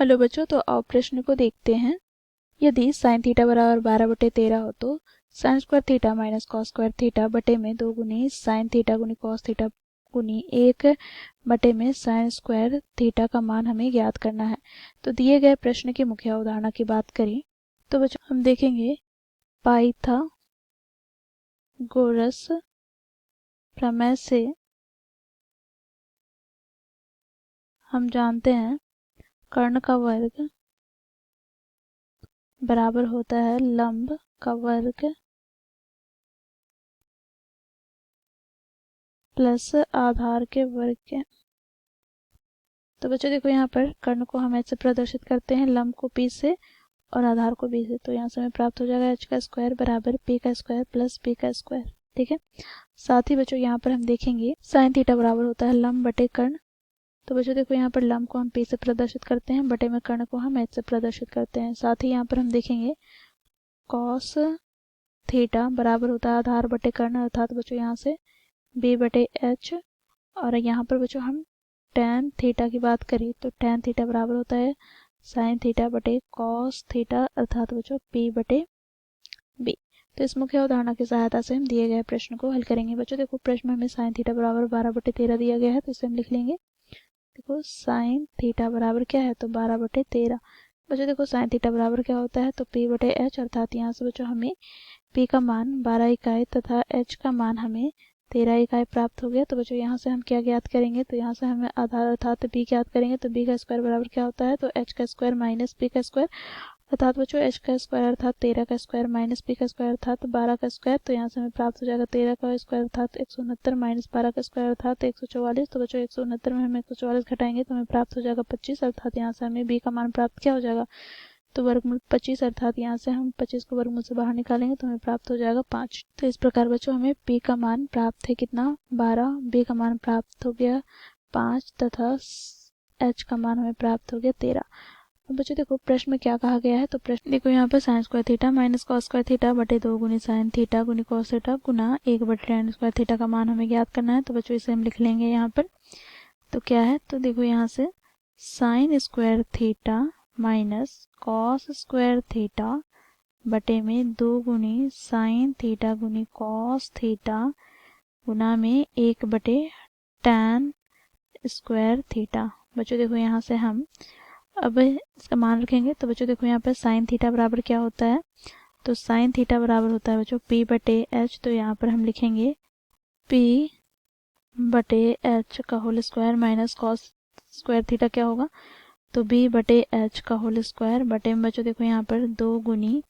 Hello बच्चों, तो आओ प्रश्न को देखते हैं। यदि साइन थीटा बराबर 12/13 हो तो sine square theta minus cos square theta बटे में 2 गुनी साइन थीटा गुनी कॉस थीटा गुनी 1 बटे में साइन स्क्वायर थीटा का मान हमें ज्ञात करना है। तो दिए गए प्रश्न की मुख्य अवधारणा की बात करें तो बच्चों हम देखेंगे पाइथागोरस प्रमेय से हम जानते हैं कर्ण का वर्ग बराबर होता है लंब का वर्ग प्लस आधार के वर्ग के। तो बच्चों देखो यहाँ पर कर्ण को हम ऐसे प्रदर्शित करते हैं, लंब को p से और आधार को b से। तो यहाँ से हमें प्राप्त हो जाएगा h का स्क्वायर बराबर p का स्क्वायर प्लस b का स्क्वायर। ठीक है, साथ ही बच्चों यहाँ पर हम देखेंगे साइन थीटा बराबर होता है लंब बटे कर्ण। तो बच्चों देखो यहाँ पर लंब को हम p से प्रदर्शित करते हैं, बटे में कर्ण को हम h से प्रदर्शित करते हैं। साथ ही यहाँ पर हम देखेंगे कॉस थीटा बराबर होता है आधार बटे कर्ण, अर्थात बच्चों यहाँ से b बटे h। और यहाँ पर बच्चों हम tan थीटा की बात करें तो tan थीटा बराबर होता है साइन थीटा बटे कॉस थीटा, अर्थात बच्चों p बटे b। तो इस मुख्य उदाहरण की सहायता से हम दिए गए प्रश्न को हल करेंगे। बच्चों देखो प्रश्न में हमें साइन थीटा बराबर 12/13 दिया गया है, तो इसे हम लिख लेंगे। देखो साइन थीटा बराबर क्या है, तो 12/13। बच्चों देखो साइन थीटा बराबर क्या होता है, तो p बटे h, अर्थात यहाँ से बच्चों हमें p का मान 12 इकाई तथा h का मान हमें 13 इकाई प्राप्त हो गया। तो बच्चों यहाँ से हम क्या ज्ञात करेंगे, तो यहाँ से हमें आधार अर्थात b ज्ञात करेंगे। तो b का स्क्वायर बराबर क्या होता है, तो h का स्क्वायर माइनस p का स्क्वायर, अर्थात बच्चों h का स्क्वायर अर्थात 13 का स्क्वायर माइनस p का स्क्वायर अर्थात 12 का स्क्वायर। तो यहाँ से हमें प्राप्त हो जाएगा 13 का स्क्वायर अर्थात 169 माइनस 12 का स्क्वायर अर्थात 144। तो बच्चों 169 में हम 144 घटाएंगे तो हमें प्राप्त हो जाएगा 25, अर्थात यहाँ से हमें b का मान प्राप्त क्या हो जाएगा, तो वर्गमूल 25, अर्थात यहाँ से हम 25 को वर्गमूल से बाहर निकालेंगे तो हमें प्राप्त हो जाएगा 5। तो इस प्रकार बच्चों हमें p का मान प्राप्त है कितना, 12, b का मान प्राप्त हो गया 5 तथा h का मान हमें प्राप्त हो गया 13। अब बच्चों देखो प्रश्न में क्या कहा गया है, तो प्रश्न देखो यहाँ पर sine square theta minus cos square theta बटे 2 गुनी साइन थीटा गुनी कॉस थीटा गुना 1 बटे tan स्क्वायर थीटा का मान हमें ज्ञात करना है। तो बच्चों इसे हम लिख लेंगे यहाँ पर। तो क्या है, तो देखो यहाँ से sine square theta minus cos square theta बटे में 2 गुनी साइन थीटा गुनी कॉस थीटा गुना में 1 बटे tan स्क्वायर थीटा। बच्चों देखो यहाँ से हम अब इसका मान रखेंगे। तो बच्चों देखो यहाँ पर साइन थीटा बराबर क्या होता है, तो साइन थीटा बराबर होता है बच्चों p बटे h। तो यहाँ पर हम लिखेंगे p बटे h का whole square minus cos square theta क्या होगा, तो b बटे h का होल स्क्वायर बटे में बच्चों देखो यहाँ पर 2 गुनी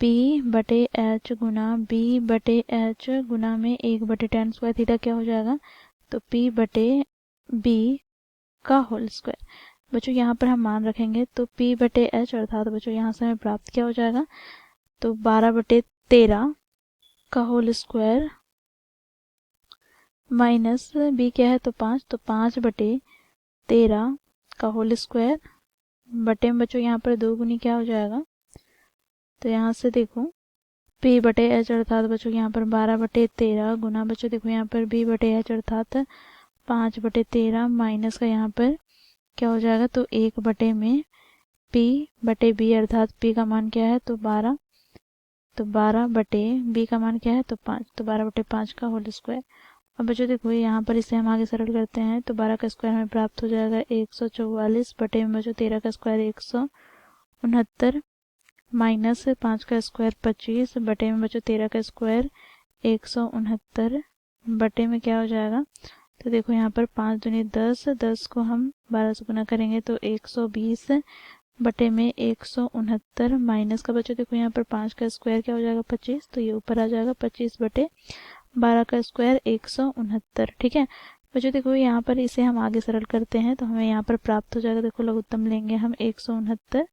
p बटे h गुना b बटे h गुना में 1 बटे tan स्क्वायर थीटा क्या हो जाएगा, तो p बटे b का होल स्क्वायर। बच्चों यहाँ पर हम मान रखेंगे तो p बटे h, अर्थात बच्चों यहाँ से हमें प्राप्त क्या हो जाएगा, तो 12/13 का होल स्क्वायर माइनस b क्या है, तो 5, तो 5/13 का होल स्क्वायर बटे में बच्चों यहाँ पर 2 गुनी क्या हो जाएगा, तो यहाँ से देखो p बटे h, अर्थात बच्चों यहाँ पर 12/13 गुना बच्चों देखो यहाँ पर b बटे h अर्थात 5/13 माइनस का यहाँ पर क्या हो जाएगा, तो 1 बटे में p बटे b, अर्थात p का मान क्या है, तो 12, तो 12 बटे b का मान क्या है, तो 5, तो 12/5 का होल स्क्वायर। अब बच्चों देखो यहाँ पर इसे हम आगे सरल करते हैं तो 12 का स्क्वायर हमें प्राप्त हो जाएगा 144 बटे में बच्चों 13 का स्क्वायर 169 माइनस 5 का स्क्वायर 25 बटे में बच्चों 13 का स्क्वायर 169 बटे में क्या हो जाएगा, तो देखो यहाँ पर 5 दूनी 10, 10 को हम 12 से गुना करेंगे तो 120 बटे में 169 माइनस का बच्चों देखो यहाँ पर 5 का स्क्वायर क्या हो जाएगा 25, तो ये ऊपर आ जाएगा 25 बटे 12 का स्क्वायर 169। ठीक है बच्चों देखो यहाँ पर इसे हम आगे सरल करते हैं तो हमें यहाँ पर प्राप्त हो जाएगा, देखो लघुत्तम लेंगे हम 169,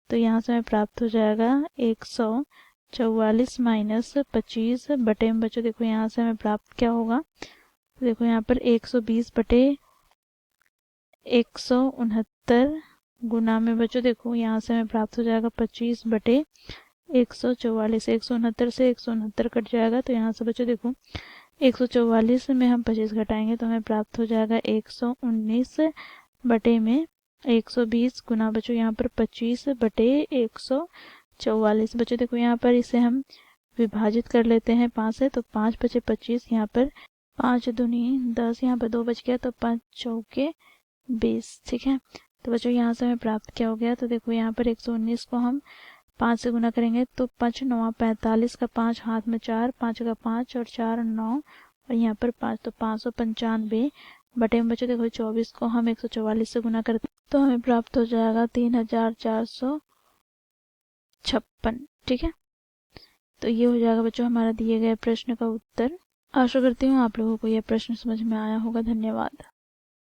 तो यहाँ से हमें प्राप्त हो जाएगा 144 माइनस 25 बटे में बच्चों देखो यहाँ से हमें प्राप्त क्या होगा, तो देखो यहाँ पर 120 बटे 169 गुना में बच्चों देखो यहाँ से हमें प्राप्त हो जाएगा 25 बटे 144, 169 से 169 कट जाएगा। तो यहाँ से बच्चों देखो 144 में हम 25 घटाएंगे तो हमें प्राप्त हो जाएगा 119 बटे में 120 गुना बच्चों यहाँ पर 25 बटे 144। बच्चों देखो यहाँ पर इसे हम विभाजित कर लेते हैं 5 से, तो 5 बचे 25, यहाँ पर 5 दूनी 10, यहाँ पर 2 बच गया, तो 5 चौके 20। ठीक है, तो बच्चों यहाँ से हमें प्राप्त क्या हो गया, तो देखो यहाँ पर 119 को हम 5 से गुना करेंगे तो 5 9 45 का 5 हाथ में 4, 5 का 5 और 4 9 और यहाँ पर 5, तो 595 बटे में बच्चों देखो 24 को हम 144 से गुना करते तो हमें प्राप्त हो जाएगा 3456। ठीक है, तो ये हो जाएगा बच्चों हमारा दिए गए प्रश्न का उत्तर। आशा करती हूँ आप लोगों को यह प्रश्न समझ में आया होगा। धन्यवाद।